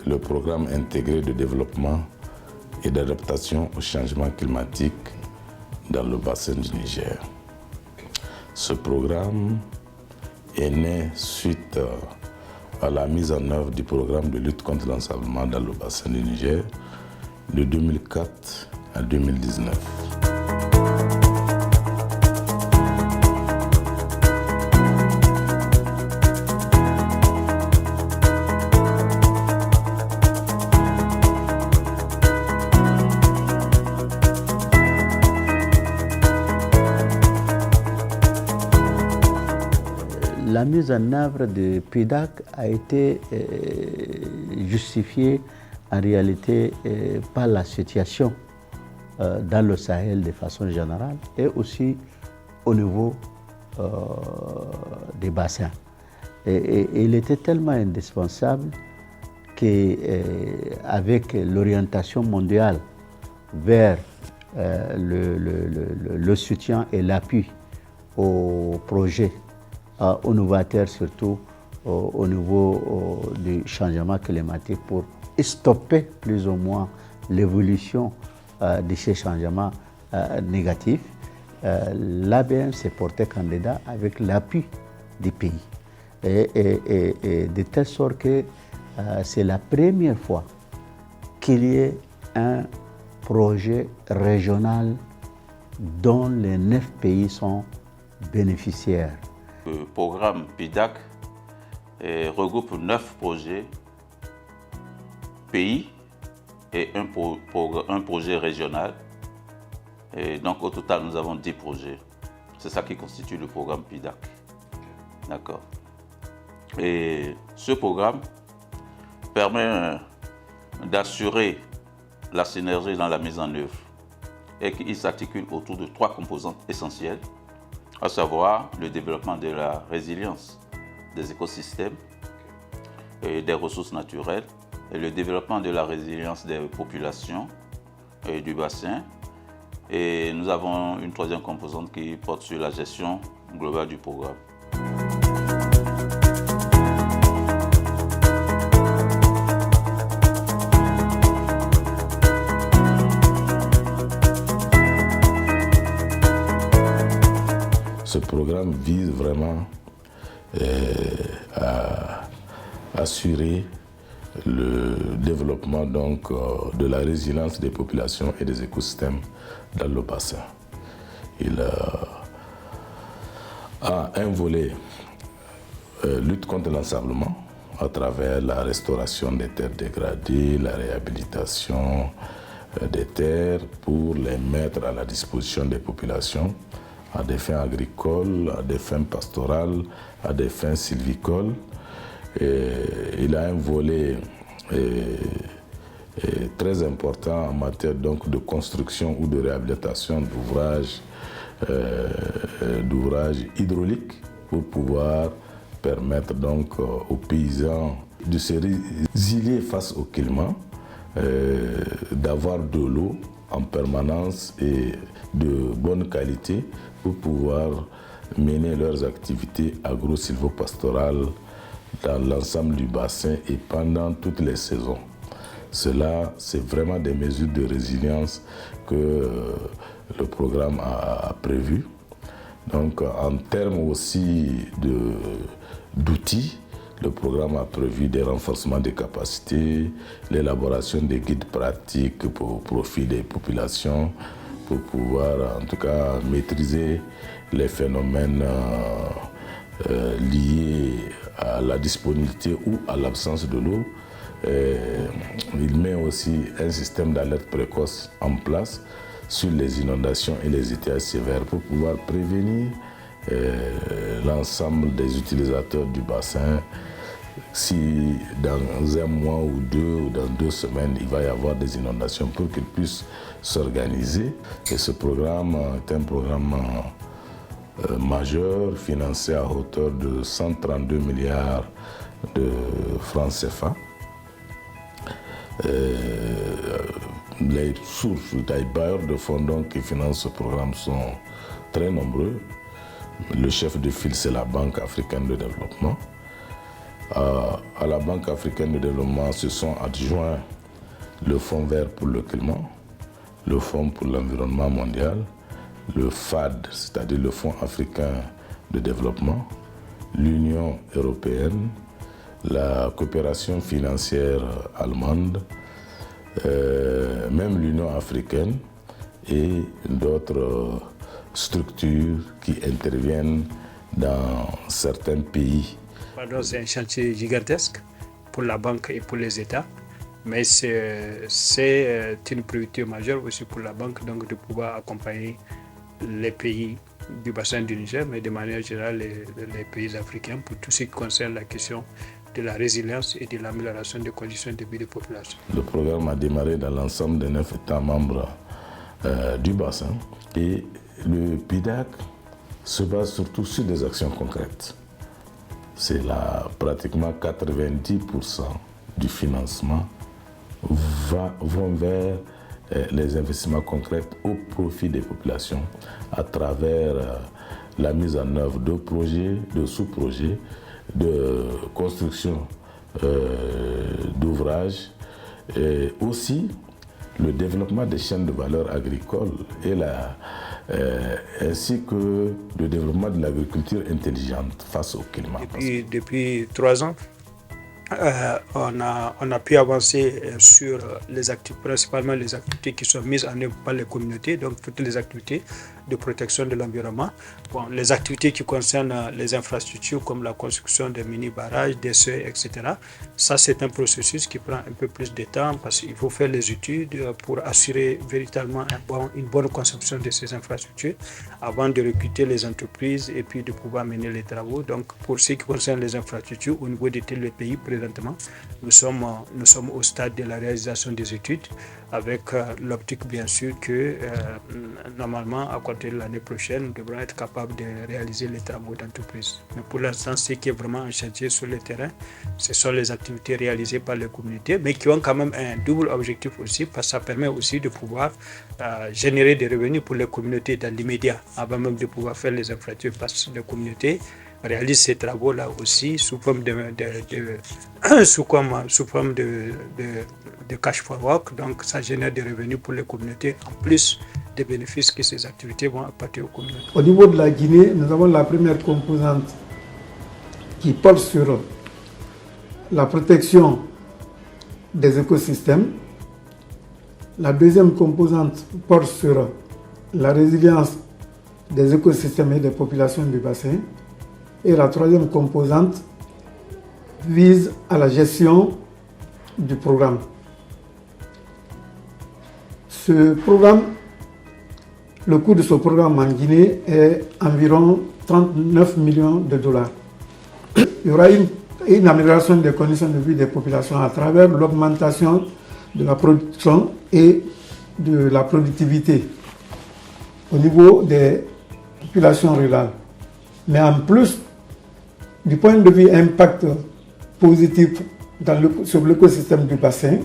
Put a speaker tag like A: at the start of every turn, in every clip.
A: le programme intégré de développement et d'adaptation au changement climatique dans le bassin du Niger. Ce programme est né suite à la mise en œuvre du programme de lutte contre l'ensablement dans le bassin du Niger de 2004 à 2019.
B: La mise en œuvre de PIDAC a été justifiée en réalité par la situation dans le Sahel de façon générale et aussi au niveau des bassins. Et il était tellement indispensable qu'avec l'orientation mondiale vers le soutien et l'appui aux projets innovateurs, surtout au niveau du changement climatique, pour stopper plus ou moins l'évolution de ces changements négatifs. L'ABM s'est porté candidat avec l'appui du pays. Et de telle sorte que c'est la première fois qu'il y ait un projet régional dont les 9 pays sont bénéficiaires.
C: Le programme PIDAC regroupe 9 projets pays et un projet régional. Et donc au total, nous avons 10 projets. C'est ça qui constitue le programme PIDAC. D'accord. Et ce programme permet d'assurer la synergie dans la mise en œuvre et qu'il s'articule autour de 3 composantes essentielles, à savoir le développement de la résilience des écosystèmes et des ressources naturelles, et le développement de la résilience des populations et du bassin. Et nous avons une 3e composante qui porte sur la gestion globale du programme.
A: Ce programme vise vraiment à assurer le développement donc, de la résilience des populations et des écosystèmes dans le bassin. Il a un volet lutte contre l'ensablement à travers la restauration des terres dégradées, la réhabilitation des terres pour les mettre à la disposition des populations à des fins agricoles, à des fins pastorales, à des fins sylvicoles. Et il a un volet très important en matière donc, de construction ou de réhabilitation d'ouvrages hydrauliques pour pouvoir permettre donc, aux paysans de se résilier face au climat, d'avoir de l'eau en permanence et de bonne qualité pour pouvoir mener leurs activités agro-sylvo-pastorales dans l'ensemble du bassin et pendant toutes les saisons. Cela, c'est vraiment des mesures de résilience que le programme a prévues. Donc, en termes aussi d'outils, le programme a prévu des renforcements des capacités, l'élaboration des guides pratiques pour profit des populations, pour pouvoir en tout cas maîtriser les phénomènes liés à la disponibilité ou à l'absence de l'eau. Il met aussi un système d'alerte précoce en place sur les inondations et les étiages sévères pour pouvoir prévenir l'ensemble des utilisateurs du bassin. Si dans un mois ou dans 2 semaines, il va y avoir des inondations pour qu'ils puissent s'organiser. Et ce programme est un programme majeur, financé à hauteur de 132 milliards de francs CFA. Les sources, les bailleurs de fonds donc, qui financent ce programme sont très nombreux. Le chef de file, c'est la Banque africaine de développement. À la Banque africaine de développement se sont adjoints le Fonds vert pour le climat, le Fonds pour l'environnement mondial, le FAD, c'est-à-dire le Fonds africain de développement, l'Union européenne, la coopération financière allemande, même l'Union africaine et d'autres structures qui interviennent dans certains pays.
D: Pardon, c'est un chantier gigantesque pour la banque et pour les États, mais c'est une priorité majeure aussi pour la banque, donc de pouvoir accompagner les pays du bassin du Niger, mais de manière générale les pays africains pour tout ce qui concerne la question de la résilience et de l'amélioration des conditions de vie des populations.
A: Le programme a démarré dans l'ensemble des 9 États membres du bassin et le PIDAC se base surtout sur des actions concrètes. C'est là pratiquement 90% du financement vont vers les investissements concrets au profit des populations à travers la mise en œuvre de projets, de sous-projets, de construction d'ouvrages et aussi le développement des chaînes de valeur agricoles et ainsi que le développement de l'agriculture intelligente face au climat.
D: Depuis 3 ans, on a pu avancer sur les activités, principalement les activités qui sont mises en œuvre par les communautés, donc toutes les activités de protection de l'environnement. Bon, les activités qui concernent les infrastructures comme la construction des mini-barrages, des seuils, etc. Ça, c'est un processus qui prend un peu plus de temps parce qu'il faut faire les études pour assurer véritablement une bonne conception de ces infrastructures avant de recruter les entreprises et puis de pouvoir mener les travaux. Donc, pour ce qui concerne les infrastructures, au niveau de tous les pays, présentement, nous sommes au stade de la réalisation des études avec l'optique bien sûr que normalement à compter de l'année prochaine nous devrons être capables de réaliser les travaux d'entreprise. Mais pour l'instant, ce qui est vraiment en chantier sur le terrain, ce sont les activités réalisées par les communautés, mais qui ont quand même un double objectif aussi, parce que ça permet aussi de pouvoir générer des revenus pour les communautés dans l'immédiat, avant même de pouvoir faire les infrastructures, parce que les communautés réalisent ces travaux-là aussi sous forme de cash for work, donc ça génère des revenus pour les communautés en plus des bénéfices que ces activités vont apporter aux communautés.
E: Au niveau de la Guinée, nous avons la première composante qui porte sur la protection des écosystèmes. La deuxième composante porte sur la résilience des écosystèmes et des populations du bassin. Et la troisième composante vise à la gestion du programme. Ce programme, le coût de ce programme en Guinée est environ 39 millions de dollars. Il y aura une amélioration des conditions de vie des populations à travers l'augmentation de la production et de la productivité au niveau des populations rurales. Mais en plus, du point de vue impact positif sur l'écosystème du bassin,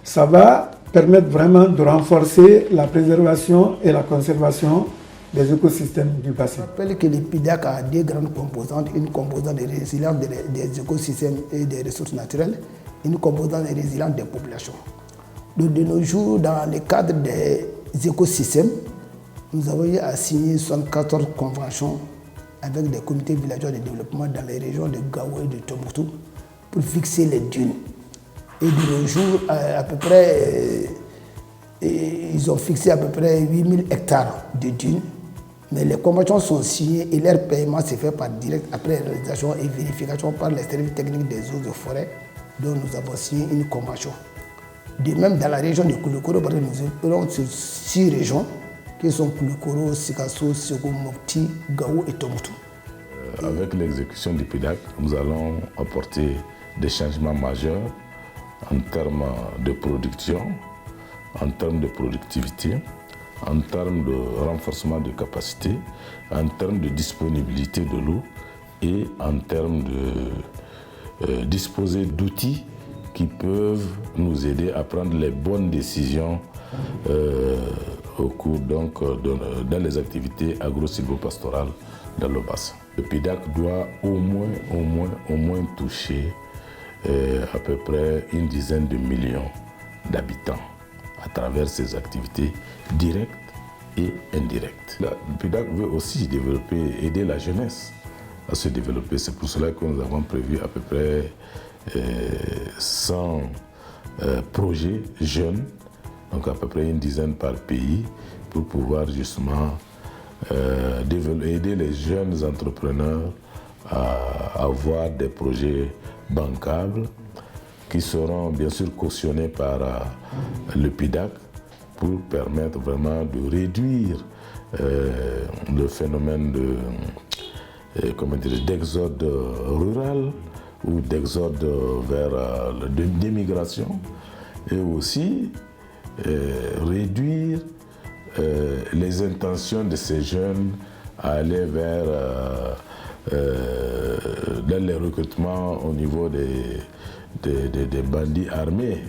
E: ça va permettre vraiment de renforcer la préservation et la conservation des écosystèmes du bassin.
F: Je rappelle que le PIDAC a 2 grandes composantes, une composante de résilience des écosystèmes et des ressources naturelles, une composante de résilience des populations. De nos jours, dans le cadre des écosystèmes, nous avons eu à signer 74 conventions avec des comités villageois de développement dans les régions de Gao et de Tombouctou pour fixer les dunes. Et de nos jours, à peu près, ils ont fixé à peu près 8000 hectares de dunes, mais les conventions sont signées et leur paiement se fait par direct après réalisation et vérification par les services techniques des eaux et forêts dont nous avons signé une convention. De même, dans la région de Koulikoro, nous avons sur 6 régions qui sont Koulikoro, Sikasso, Sego, Mopti, Gao et Tombouctou.
A: Avec l'exécution du PIDAC, nous allons apporter des changements majeurs en termes de production, en termes de productivité, en termes de renforcement de capacité, en termes de disponibilité de l'eau et en termes de disposer d'outils qui peuvent nous aider à prendre les bonnes décisions au cours donc dans les activités agro-silvopastorales dans le bassin. Le PIDAC doit au moins toucher à peu près une dizaine de millions d'habitants à travers ses activités directes et indirectes. Le PIDAC veut aussi aider la jeunesse à se développer. C'est pour cela que nous avons prévu à peu près 100 projets jeunes, donc à peu près une dizaine par pays, pour pouvoir justement aider les jeunes entrepreneurs à avoir des projets bancables qui seront bien sûr cautionnés par le PIDAC pour permettre vraiment de réduire le phénomène d'exode rural ou d'exode vers l'immigration, et aussi réduire les intentions de ces jeunes à aller vers dans les recrutements au niveau des bandits armés.